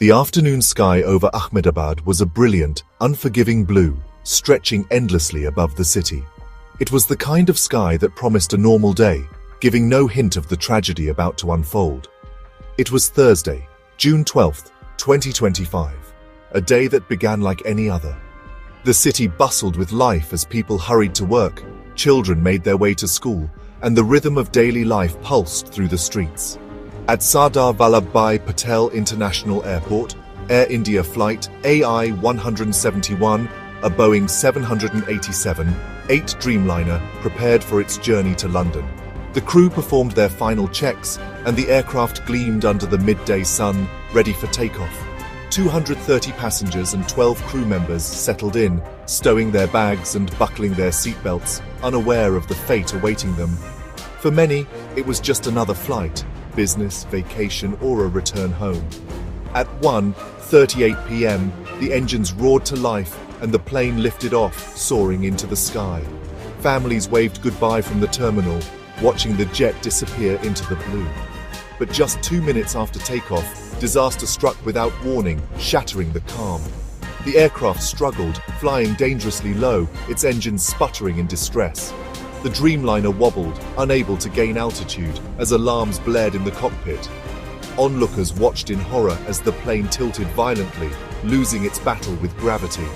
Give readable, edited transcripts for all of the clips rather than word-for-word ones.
The afternoon sky over Ahmedabad was a brilliant, unforgiving blue, stretching endlessly above the city. It was the kind of sky that promised a normal day, giving no hint of the tragedy about to unfold. It was Thursday, June 12, 2025, a day that began like any other. The city bustled with life as people hurried to work, children made their way to school, and the rhythm of daily life pulsed through the streets. At Sardar Vallabhbhai Patel International Airport, Air India flight AI-171, a Boeing 787-8 Dreamliner, prepared for its journey to London. The crew performed their final checks, and the aircraft gleamed under the midday sun, ready for takeoff. 230 passengers and 12 crew members settled in, stowing their bags and buckling their seatbelts, unaware of the fate awaiting them. For many, it was just another flight, business, vacation, or a return home. At 1:38 p.m., the engines roared to life and the plane lifted off, soaring into the sky. Families waved goodbye from the terminal, watching the jet disappear into the blue. But just 2 minutes after takeoff, disaster struck without warning, shattering the calm. The aircraft struggled, flying dangerously low, its engines sputtering in distress. The Dreamliner wobbled, unable to gain altitude, as alarms blared in the cockpit. Onlookers watched in horror as the plane tilted violently, losing its battle with gravity.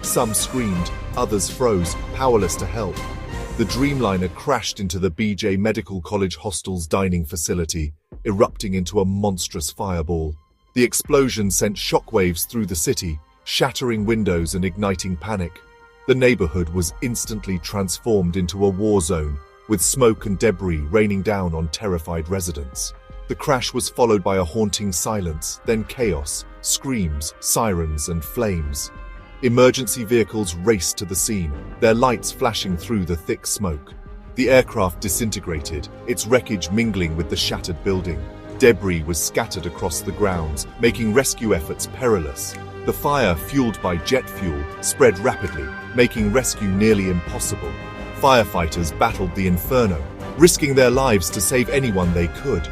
Some screamed, others froze, powerless to help. The Dreamliner crashed into the BJ Medical College hostel's dining facility, erupting into a monstrous fireball. The explosion sent shockwaves through the city, shattering windows and igniting panic. The neighborhood was instantly transformed into a war zone, with smoke and debris raining down on terrified residents. The crash was followed by a haunting silence, then chaos, screams, sirens, and flames. Emergency vehicles raced to the scene, their lights flashing through the thick smoke. The aircraft disintegrated, its wreckage mingling with the shattered building. Debris was scattered across the grounds, making rescue efforts perilous. The fire, fueled by jet fuel, spread rapidly, making rescue nearly impossible. Firefighters battled the inferno, risking their lives to save anyone they could.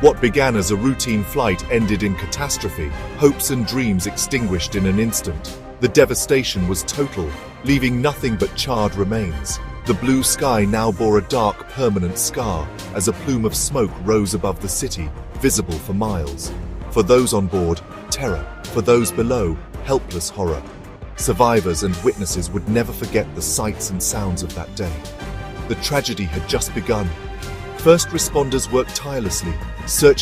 What began as a routine flight ended in catastrophe, hopes and dreams extinguished in an instant. The devastation was total, leaving nothing but charred remains. The blue sky now bore a dark, permanent scar, as a plume of smoke rose above the city, visible for miles. For those on board, terror. For those below, helpless horror. Survivors and witnesses would never forget the sights and sounds of that day. The tragedy had just begun. First responders worked tirelessly, searching